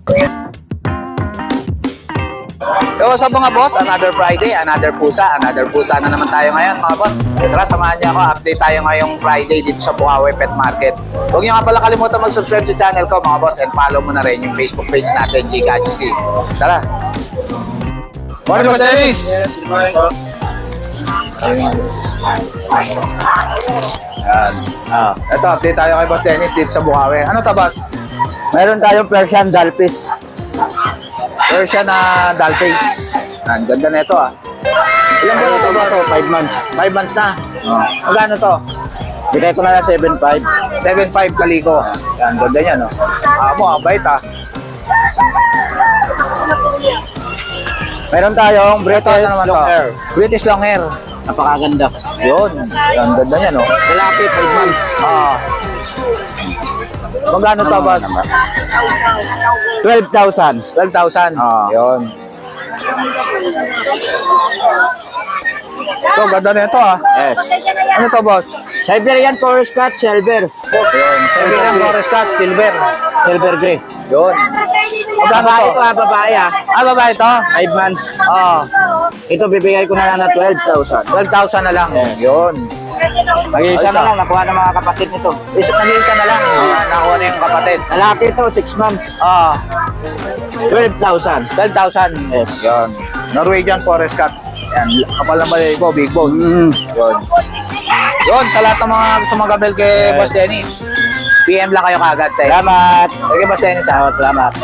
Yo, what's up mga boss? Another Friday, another pusa na naman tayo ngayon mga boss. Tara, samahan niyo ako, update tayo ngayong Friday dito sa Bukawi Pet Market. Huwag niyo nga pala kalimutan mag-subscribe sa channel ko mga boss, and follow mo na rin yung Facebook page natin, GCajuicy. Tara! Morning boss Dennis! Yan. Ito, update tayo kay boss Dennis dito sa Bukawi. Ano to boss? Meron tayong Persian Dalpis. Persian na Dalpace. Ang ganda na ito ah. Ilang buwan na ito ba ito? 5 months. 5 months na. Magkano to? Bigay ko na lang 7.5. 7.5 kaliko. Yan, ganda niya no. Ang bait ah. Meron tayong Ito British naman long to. hair. British long hair. Napakaganda. Yun. Ang ganda niya no. Lalaki, 5 months. Magkano to boss? 12,000. 12,000. Yun. Ito, ganda na ito ah. Yes. Ano to boss? Siberian Forest Cat, Silver. Yun. Siberian Forest Cat, Silver. Silver Grey. Yun. Magkano to? Ito babae ah. Babae to? 5 months. Ito bibigay ko na lang na 12,000. 12,000 na lang. Yun. Mag-iisa na lang, nakuha ng mga kapatid nito. Nag-iisa na lang. Nakuha na yung kapatid. Lalaki ito, 6 months. 12,000. 12,000. Yes. Yun. Norwegian Forest Cat. Yan. Kapal ng balayibo, big bone. Yun. Yun, sa lahat ng mga gusto mag-abel kay Boss Dennis, PM lang kayo kagad sa iyo. Salamat. Okay, Boss Dennis. Salamat.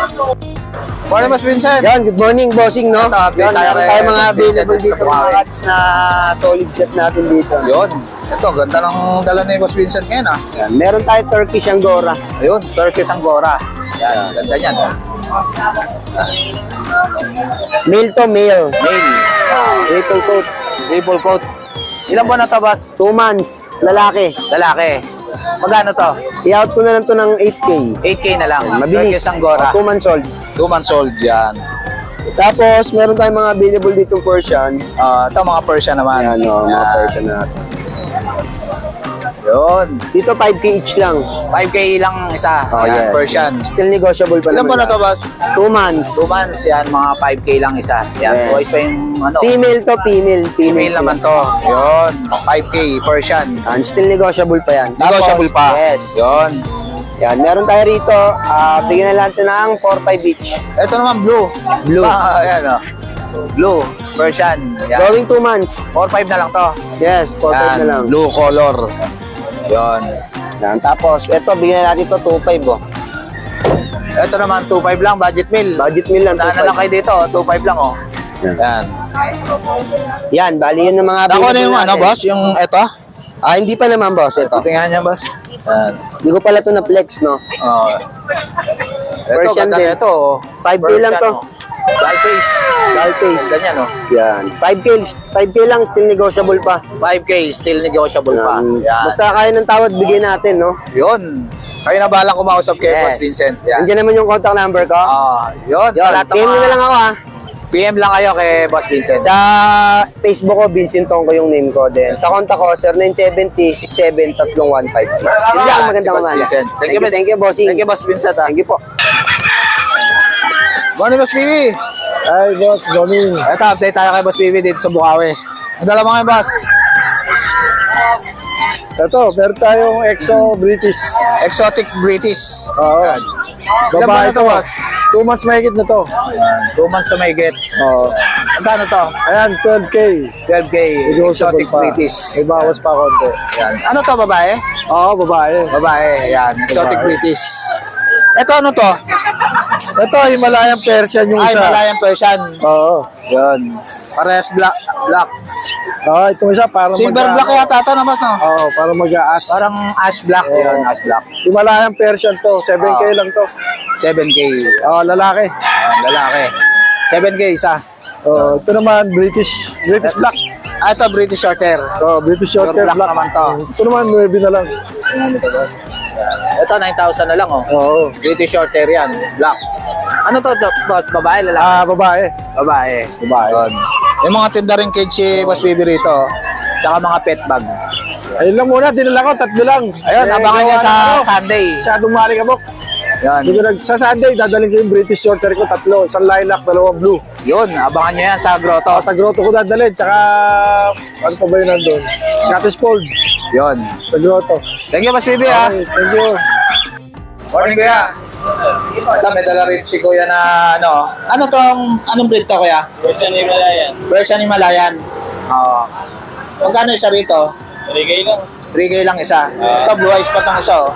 Morning, Boss Vincent. Yan, good morning, bossing, no? Ito, update Yan, tayo meron kay tayo mga Boss Vincent available sa dito, Bukawi. mga cats na solid cat natin dito. Yun. Ito, ganda ng dala ni Boss Vincent ngayon ah. Yan, meron tayo Turkish Angora. Ayun, Turkish Angora. Yan, ganda niyan. Male to male. Male. Triple coat. Triple coat. Ilan buwan na to, Boss? 2 months. Lalaki. Lalaki. Magkano to? I-out ko na lang to ng 8K. 8K na lang. Mabilis. Turkish Angora. 2 months old. 2 months old yan. Tapos, meron tayong mga available dito Persian. Ito mga Persian naman. Ayan, o, mga Persian natin. Yun. Dito, 5K each lang. 5K lang isa. Oh, Yan, yes. Persian. Still negotiable pa Ilan naman. po na to, Boss? 2 months. 2 months. Yan, mga 5K lang isa. Yan, Yes. boys pa yung ano. Female to female. Female naman to. Yun. 5K, Persian. And still negotiable pa yan. Negotiable Tapos, pa. Yes. Yun. Yan, meron tayo rito. Bigyan na lang natin ng 4-5 each. Ito naman, blue. Blue. Ayan, oh. Blue. Persian. Yan. Going 2 months. 4-5 na lang to. Yes, 4-5 na lang. Blue color. Yun. Yan. Tapos, ito, bigyan na natin ito 2-5. Oh. Ito naman, 2.5 lang, budget meal. Budget meal lang, Daan na lang kayo dito, 2.5 lang, oh. Yan. Yan, bali yun ng mga Nakuha na available yung ano, natin. boss? Yung eto? Hindi pa naman, boss. Ito. Tingnan niya, boss. Yan. Hindi ko pala ito na-flex, no? Oh. Ito, Persian ganda din. na ito, oh. 5K lang to. Dollface. Dollface. Ganyan, oh. Yan. 5K lang, still negotiable pa. 5K, still negotiable pa. Yan. Yan. Basta kaya ng tawad, bigyan natin, no? Yun. Kayo na balang kumausap kay Boss Vincent. Yan. Andiyan naman yung contact number ko. Yun. Sa Yun, lahat ng PM nyo na lang ako, ha? PM lang kayo kay Boss Vincent. Sa Facebook ko, Vincent Tong ko yung name ko din. Sa contact ko, 0970-673156. Yun lang, magandang Boss umaga. Vincent. Thank you, bossing. Thank you, Boss Vincent. Thank you po. Morning, Boss Piwi. Ay, boss, morning. Ito, update tayo kay Boss Piwi dito sa Bukawi. Ang dala mo ngayon, Boss? Ito, meron tayong Exo British. Exotic British. Oo. Yan. Ilan buwan Babae na to, to. Boss? 2 months mahigit na to. 2 months na may get. Oo. Magkano to? Ayan, 12K. 12K. Exotic British. May bawas pa konti. Yan. Ano to, babae? Oo, babae. Babae. Yan. Exotic Babae. British. Ito, ano to? Ito, Himalayan Persian yung Ay, isa. Malayan Persian. Oo. Yan. Parehas black. Black. Oo, itong isa parang Silver black yata ito na, Boss, no? Oo, parang mag-aas. Parang ash black. Oo. Yan, ash black. Himalayan Persian to, 7K lang to. 7K. Oo, lalaki. Lalaki. 7K isa. Oo, ito naman, British Black. Ito, British Shorthair. Oo, British Short Pure Hair black Black. naman to. Ito naman, 9 na lang. Ito, 9,000 na lang, oh. Oo. British Shorthair yan. Black. Ano to, Boss? Babae, lalaki? Babae. Babae. Babae. Yun. Yung mga tinda rin cage si Boss Bibi rito. Tsaka mga pet bag. Ayun lang muna, dinala ko, 3 lang. Ayun, abangan gawa niya sa ng ano, Sunday. Masyadong malikabok. Yan. Sa Sunday, dadalhin ko yung British Shorter ko, 3. Isang lilac, 2 blue. Yun, abangan nyo yan sa grotto. Sa grotto ko dadalhin, tsaka, ano pa ba yun nandun? Scottish Fold, Yun. sa grotto. Thank you, Boss Bibi, ha. Okay, thank you. Morning, Kuya. Ito, may dala rin si Kuya na ano. Anong breed to, Kuya? Persian Himalayan. Persian Himalayan. Oo. Magkano isa rito? 3K lang. 3K lang isa. Ito, blue eyes pa itong isa, oh.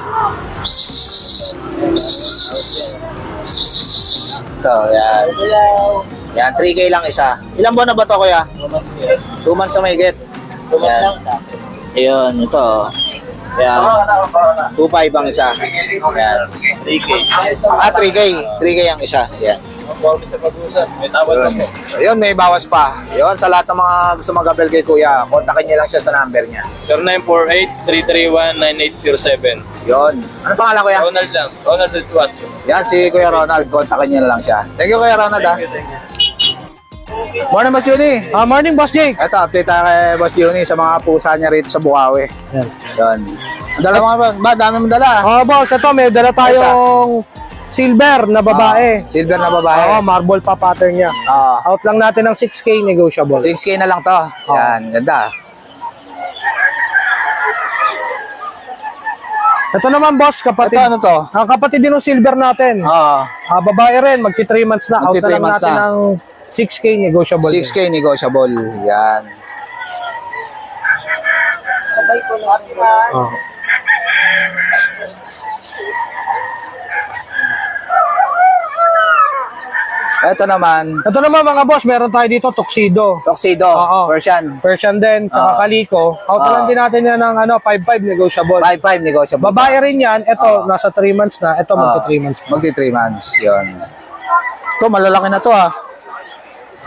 Ito, yan. Yan, 3K lang isa. Ilang buwan na ba ito, Kuya? 2 months na may get. Yan. Ayun, ito. Yan. 2.5 ang isa. Yan. 3K. 3K. 3K ang isa. Yan. Ang bawal sa pag-usap. May tawad Yun. Ayun, may bawas pa. Yun, sa lahat ng mga gusto mag-abel kay Kuya, kontakin niyo lang siya sa number niya. 0948-331-9807. Yun. Ano pangalan, Kuya? Ronald lang. Ronald Tuas. Yan, si Kuya Ronald. Kontakin niyo na lang siya. Thank you, Kuya Ronald, ha. Morning, Boss Juni. Morning, Boss Jake. Ito, update tayo kay Boss Juni sa mga pusa niya rito sa Bukawi. Yan. Yun. Ang dala mga ba? Dami mong dala. Boss, ito, may dala tayong silver na babae. Silver na babae. Marble pa pattern niya. Out lang natin ng 6K negotiable. 6K na lang to. Yan, ganda. Ito naman, boss, kapatid. Ito, ano to? Ang kapatid din ng silver natin. Oo. Babae rin, magti 3 months na. Out Magti na 3 lang months natin na. ng 6K negotiable. 6K negotiable. Yan. Oh. Ito naman, Ito naman mga boss, meron tayo dito tuxedo. Tuxedo, Oo. Persian. Persian din, tsaka kaliko. Out na lang din natin yan ng 5-5 negotiable. 5-5 negotiable. Babae rin yan. Ito, nasa 3 months na. Ito, magto 3 months na. Magti 3 months. Yun. Ito, malalaki na to, ha.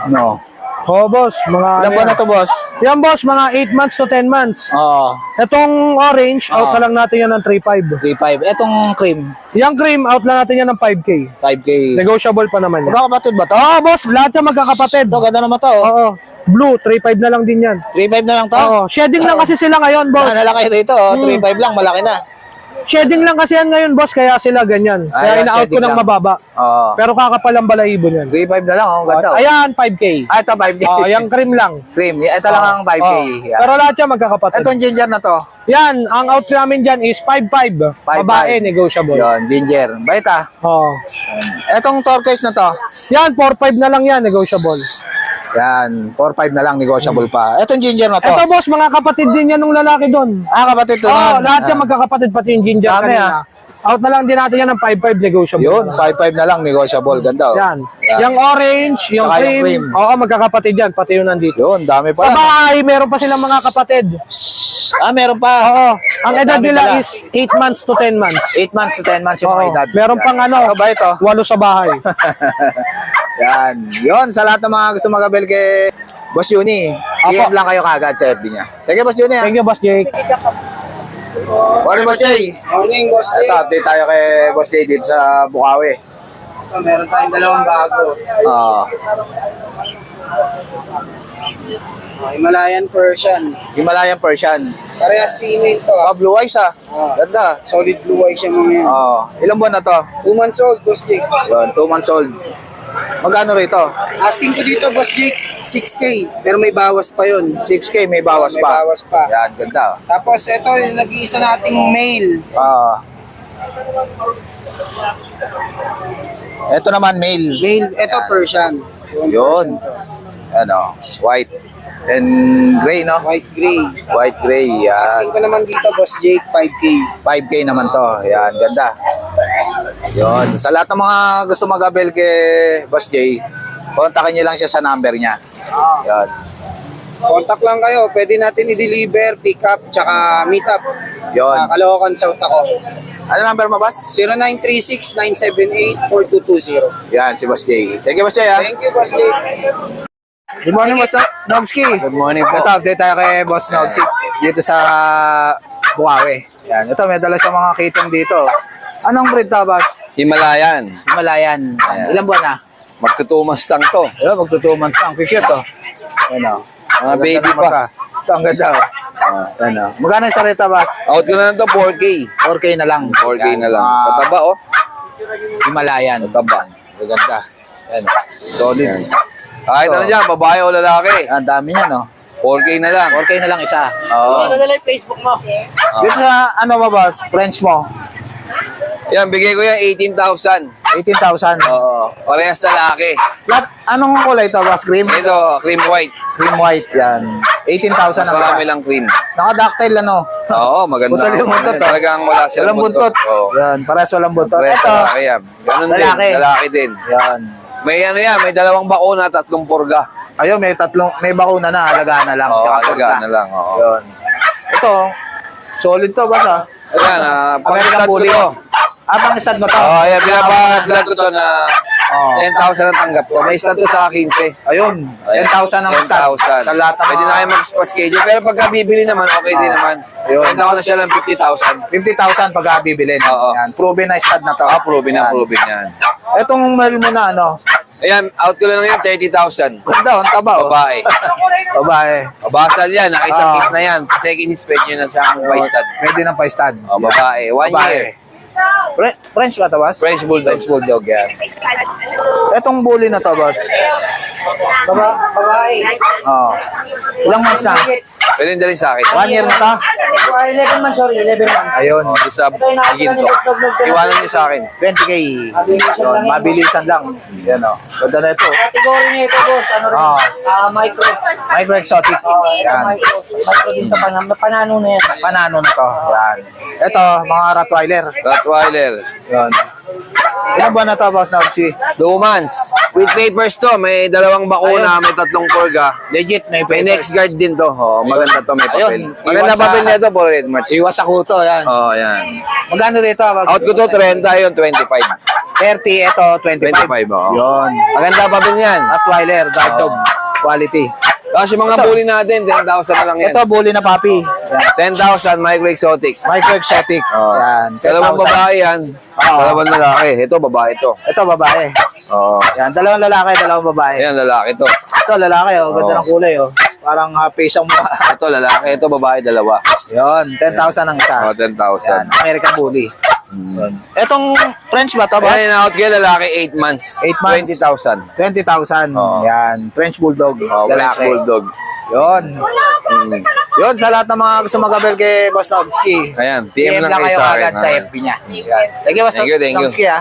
Ano? Oo, boss. Ilan ba na to, boss? Yan, boss. Mga 8 months to 10 months. Oo. Itong orange, out na lang natin yan ng 3-5. 3-5. Etong cream, Yung cream, out lang natin yan ng 5K. 5K. Negotiable pa naman yan. Magkakapatid ba to? Oo, boss. Lahat yan magkakapatid. Ito, ganda naman to. Oo. Blue, 3-5 na lang din yan. 3-5 na lang to? Oo. Shedding lang kasi sila ngayon, boss. Na laki rito, 3-5 lang, malaki na. Shedding lang kasi yan ngayon, boss. Kaya sila ganyan. Kaya Ayan, ina-out ko shedding ng lang. mababa. Oo. Pero kakapal ang balahibo niyan. 3-5 na lang, oh, ganda. Oh. Ayan, 5K. Ito, 5K. Yung cream lang. Cream, ito lang ang 5K. Oo. Yan. Pero lahat yan magkakapatid. Itong ginger na to. Yan, ang out namin dyan is 5-5. 5-5. Babae, negotiable. Yun, ginger. Bait, ah. Oo. Etong turquoise na to. Yan, 4-5 na lang yan, negotiable. Yan, 4-5 na lang, negotiable pa. Etong ginger na to. Ito, boss, mga kapatid din yan ng lalaki doon. Kapatid to Oo, naman. lahat yan magkakapatid, pati yung ginger Dami, kanina. Out na lang din natin yan ng 5-5 negotiable. Yun, 5-5 na lang, negotiable. Ganda, oh. Yan. Yan. Yung orange, yung Saka yung cream. cream. Oo, magkakapatid yan, pati yung nandito. Yun, dami Sa pa. bahay, meron pa silang mga kapatid. Meron pa. Oo. Ang Ang edad dami nila pala. is 8 months to 10 months. 8 months to 10 months yung mga Oo. edad. Meron Yan. pang ano, Ito ba ito? 8 sa bahay. Yan. Yun, sa lahat ng mga gusto mag-abel kay Boss Juni, PM lang kayo kagad sa FB niya. Thank you, Boss Juni. Thank you, Boss Jake. Morning, Boss Jay. Morning, boss. Ito, update tayo kay Boss Jay dito sa Bukawi. Meron tayong dalawang bago. Ah, Himalayan Persian. Himalayan Persian. Parehas female to. Blue eyes, ah. Ganda. Solid blue eyes siya mga yan. Ilang buwan na to? 2 months old, Boss Jake. Yun, 2 months old. Magkano rito? Asking ko dito, Boss Jake, 6K. Pero may bawas pa yun. 6K, may bawas May pa. bawas pa. Yan, ganda. Tapos ito, yung nag-iisa nating male. Ito naman, male. Male, ito Persian. Yun. Ano, white and gray, no? White gray. White gray, Asking yan. ko naman dito, Boss Jake, 5K. 5K naman to. Yan, ganda. Yun. Sa lahat ng mga gusto mag-abel kay Boss Jay, kontakin niyo lang siya sa number niya. Yan. Contact lang kayo. Pwede natin i-deliver, pick up, tsaka meet up. Yun. Caloocan South ako. Ano number mo, boss? 0936-978-4220. Yan, si Boss Jay. Thank you, Boss Jay, ha? Thank you, Boss Jake. Good morning, Boss Nogski. Good morning po. Ito, update tayo kay Boss Nogski dito sa Bukawi. Yan. Ito, may dala sa mga kitong dito. Anong breed to, boss? Himalayan. Himalayan. Ilang buwan na? Magtutumas lang to. Ayun, magto 2 months lang. Cute, oh. Ano? Mga baby pa. Ito, ang ganda, oh. Ano? Magkano yung sarita, boss? Out ko na lang to, 4K. 4K na lang. 4K Yan. na lang. Ah, Pataba, oh. Himalayan. Taba. Maganda. Yan. Solid. Kahit ano dyan, babae o lalaki. Ang dami niya, no? 4K na lang. 4K na lang isa. Oo. Dito sa, ano ba, boss? French mo? Yan, bigay ko yan 18,000. 18,000. Oo. Parehas lalaki. Lahat, anong kulay ito, boss? Cream? Ito, cream white. Cream white, yan. 18,000 ang isa. Marami lang cream. Naka-ductile, ano? Oo, maganda. Buntot yung buntot, oh. Talagang wala silang Walang buntot. Oo. Yan, parehas walang buntot. Parehas Ito, lalaki yan. Ganun Lalaki. din. Lalaki din. yan. May ano yan, may 2 bakuna, 3 purga. Ayun, may bakuna na, alagaan na lang. Oo, Tsaka alagaan purga. na lang. Oo. Yun. Ito, solid to, boss, ah. Ayan, American pang-stud ko Bully. to. Pang stud mo to? Oo, ayan, pinapa-vlog ko to na Oo. 10,000 ang tanggap ko. May stud to sa 15. Ayun, 10,000 ang stud. 10,000. Sa lahat ng Pwede na kayo mag-schedule. Pero pagka bibili naman, okay din naman. Ayun. Pwede ako na siya lang 50,000. 50,000 pag bibilin. Oo. Yan, proven na stud na to. Proven na, Yan. proven yan. Itong mahal mo na, ano? Ayan, out ko lang yun, 30,000. Ganda, ang taba, oh. Babae. Babae. Basal yan, nakaisang Oo. kiss na yan. Second hits, pwede nyo na siya ang by stud. Pwede ng pa-stud. Babae. 1 year. French ba ito, boss? French Bulldog. French Bulldog, yan. Itong bully na to, boss? Babae. Oo. Ilang months na? Pwede dalhin sa akin. 1 year na to? 11 months, sorry, 11 months. Ayun. Sa higin to. Iwanan nyo sa akin. 20K. Yun, mabilisan lang. Yan, oh. Ganda na ito. Category niya ito, boss. Ano rin? Micro. Micro exotic. Yan. Micro. Micro din ito. Panano na yan. Panano na to. Yan. Ito, mga Rottweiler. Rottweiler. Yan. Ilang buwan na to, boss Nobchi? 2 months. With papers to. May 2 bakuna, may 3 purga. Legit, may May next guard din to. Oh, maganda to, may papel. Ayun, Maganda iwas sa- papel nito po, Red March. Iwas sa kuto, yan. Oh, yan. Magkano dito? Out ko to, 30 yun, 25. 30, ito, 25. 25, oo. Yun. Maganda papel yan. Rottweiler, guard dog. Quality. Tapos yung mga Ito. bully natin, 10,000 na lang yan. Ito, bully na puppy. 10,000, micro exotic. Micro exotic. Oh. Yan, 10,000. Dalawang babae yan. Oo. Dalawang lalaki. Ito, babae to. Ito, babae. Oo. Yan, dalawang lalaki, dalawang babae. Ayan, lalaki to. Ito, lalaki, oh. Ganda Oo. ng kulay, oh. Parang face ang mukha. Ito, lalaki. Ito, babae, dalawa. Yun, 10,000 ang isa. Oh, 10,000. Yan, American Bully. Yun. Etong French ba to, boss? Ayan, out ko lalaki, 8 months. 8 months. 20,000. 20,000. Oo. Yan, French Bulldog. Oh, French lalaki. Bulldog. Yun. Yun, sa lahat ng mga gusto magabel kay Boss Nobski. Ayan, PM PM lang lang kayo kayo sa akin. agad sa FB niya. Yan. Thank you, Boss Thank you, thank you. Nobski, ha.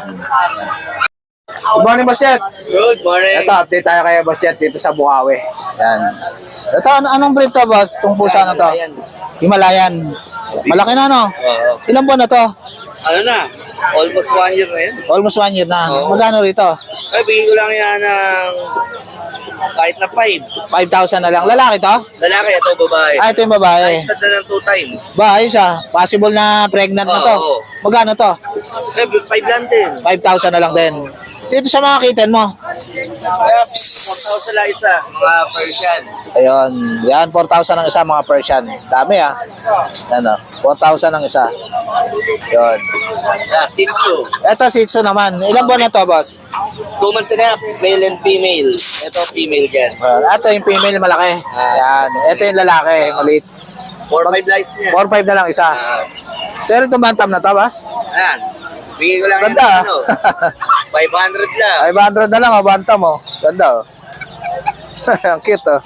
Good morning, Boss Jet. Good morning. Ito, update tayo kay Boss Jet dito sa Bukawi. Yan. Ito, anong breed to, Boss? Itong pusa na to? Himalayan. Malaki na, no? Ilang buwan na to? Ano na, almost 1 year na yan. Almost 1 year na. Oo. Magkano rito? Ay, bigyan ko lang yan ng kahit na 5. 5,000 na lang. Lalaki to? Lalaki, ito babae. Ah, ito yung babae. Start na ng 2 times. Ba, ayos ah. Possible na pregnant na to. Oo. Magkano to? Eh, 5 lang din. 5,000 na lang din. Dito sa mga kitten mo. Kaya, 4,000 lang isa, mga Persian. Ayun. Yan, 4,000 ang isa mga Persian. Dami ah. Yan oh. 4,000 ang isa. Yun. Yeah, Shih Tzu. Ito, Shih Tzu naman. Ilang buwan na to, boss? 2 months and a half, male and female. Ito, female dyan. Ito yung female malaki. Yan. Ito yung lalaki. Maliit. 4-5 lives niya. 4,500 na lang isa. Sir, itong bantam na to, boss? Ayan. Bigyan ko lang yan Ganda ng ah. ano, 500 lang. 500 na lang oh, bantam oh. Ganda oh. Ang cute oh.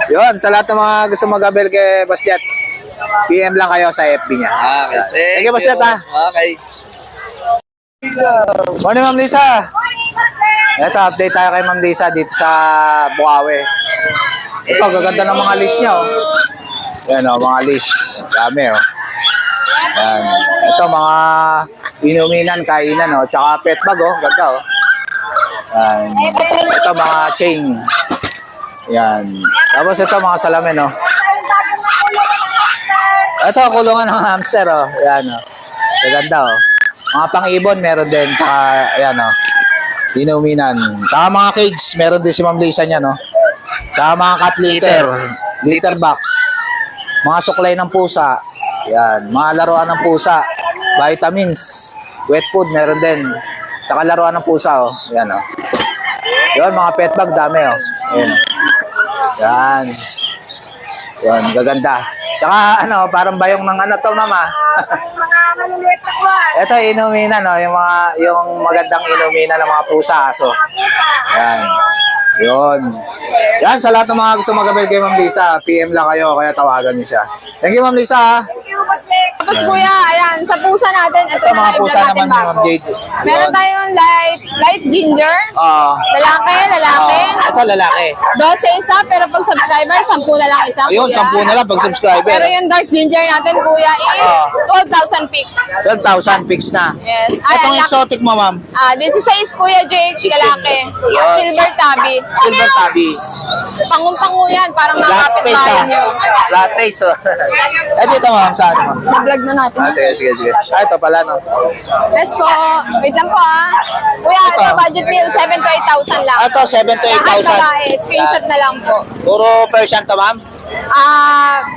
Yun, sa lahat ng mga gusto mag-abel kay Boss Jet, PM lang kayo sa FB niya. Okay, Thank you, Boss Jet, ha? Okay. Morning, Ma'am Lisa. Ito, update tayo kay Ma'am Lisa dito sa Bukawi. Ito, gaganda ng mga leash niya oh. Yan oh, mga leash. Dami oh. Yan. Ito, mga inuminan, kainan oh. Tsaka pet bag oh. Ganda oh. Yan. Ito, mga chain. Yan. Tapos ito, mga salamin oh. Ito, kulungan ng hamster oh. Yan oh. Gaganda oh. Mga pang-ibon meron din. Tsaka, ayan oh. Inuminan. Tsaka mga cage, meron din si Ma'am Lisa niya no. Tsaka mga cat litter. Litter box. Mga suklay ng pusa. Yan. Mga laruan ng pusa. Vitamins. Wet food, meron din. Tsaka laruan ng pusa oh. Yan oh. Yun, mga pet bag, dami oh. Ayan oh. Yan. Yan, gaganda. Tsaka ano, parang bayong ng ano to, mama. Mga maluluit na kwan. Ito, inumina, no? Yung magandang inumina ng mga pusa, aso. Yan. Yun. Yan, sa lahat ng mga gusto mag-avail kay Ma'am Lisa, PM lang kayo, kaya tawagan niyo siya. Thank you, Ma'am Lisa. Ha? Tapos kuya, ayan, sa pusa natin, ito Ito, mga na pusa naman ni Ma'am Jade. Meron Yun. tayong light ginger, Ah. lalaki, Ito, lalaki. 12 isa, pero pag subscriber, 10 na lang isa, Ayun, kuya. 10 na lang pag subscriber. Pero yung dark ginger natin, kuya, is 12,000 pics. 12,000 fix na. Yes. Itong Ay, exotic mo, Ma'am. this is size, kuya Jake, 16. lalaki. Yes. Silver tabby. Silver tabby. Pangung-pangu yan, parang Flat makapit face, bahay ha? nyo. Flat face, oh. Dito, Ma'am, saan mo? Vlog na natin. Sige. Ito pala, no? Yes po. Wait lang po Kuya, Ito. ito budget meal, 7 to 8,000 lang. Ito, 7 to 8,000. Lahat babae, screenshot na lang po. Puro Persian to, Ma'am?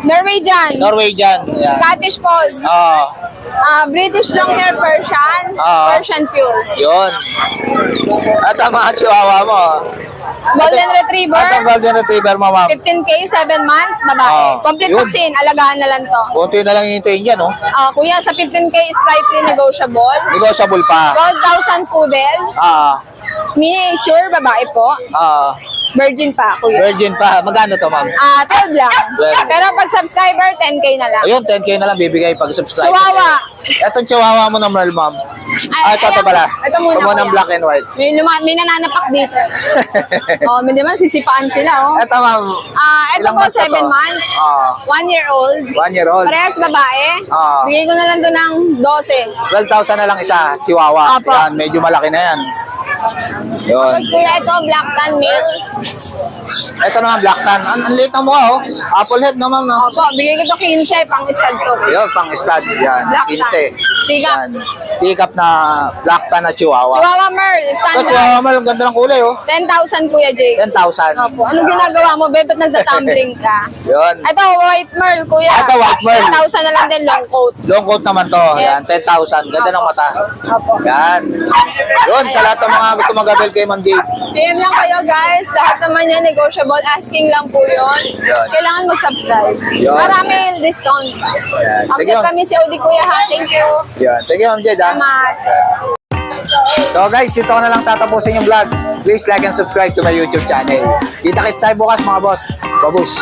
Norwegian. Norwegian. Yan. Scottish Fold. Oo. British Longhair Persian. Oo. Persian Pure. Yun. At ang mga chihuahua mo. Golden Retriever. At ang golden retriever mo, Ma'am. 15K, 7 months, babae. Oo. Complete Yun. vaccine, alagaan na lang to. Kunti na lang hintayin dyan, no? Kuya, sa 15K, slightly negotiable. Negotiable pa. 12,000 poodle. Miniature, babae po. Virgin pa, kuya. Virgin pa. Magkano to, Ma'am? 12 lang. 12. Pero pag subscriber, 10K na lang. Ayun, 10K na lang bibigay pag subscribe. Chihuahua. Itong chihuahua mo na Merl, Ma'am. Ito ayan, pala. ito muna, ng kuya. black and white. May nananapak dito. May naman sisipaan sila, Ito, Ma'am. Ito Ilang po, months na 7 to? months. 1 year old. 1 year old. Parehas babae. Bigay ko na lang doon ng 12. 12,000 na lang isa, chihuahua. Apo. Yan, medyo malaki na yan. Yun. Tapos kuya, ito, black tan male. Ito naman, black tan. Ang liit na mukha, oh. Apple head naman, no? Opo, bigay ko to 15 pang stud ko. Yun, pang stud. Yan, Black 15. tan. Tigap. Yan. Tikap na black tan na chihuahua. Chihuahua Merl, Ito, standard. chihuahua mo, ang ganda ng kulay, oh. 10,000 kuya Jake. 10,000. Opo, anong ginagawa mo? Ba't nagtatumbling ka? Yun. Ito, white Merl, kuya. Ito, white Merl. 10,000 na lang din, long coat. Long coat naman to. Yan, Yes. 10,000. Ganda ng mata. Opo. Yan. Yun, sa lahat ng mga gusto mag-avail kay Ma'am Jade. PM lang kayo, guys. Lahat naman yan, negotiable. Asking lang po yun. Yun. Kailangan mag-subscribe. Yun. Marami discounts. Yan. Thank you. Accept kami si Odi Kuya, ha? Thank you. Yan. Thank you, Ma'am Jade, ha? Salamat. So guys, dito ko na lang tatapusin yung vlog. Please like and subscribe to my YouTube channel. Kita-kits tayo bukas mga boss. Babush!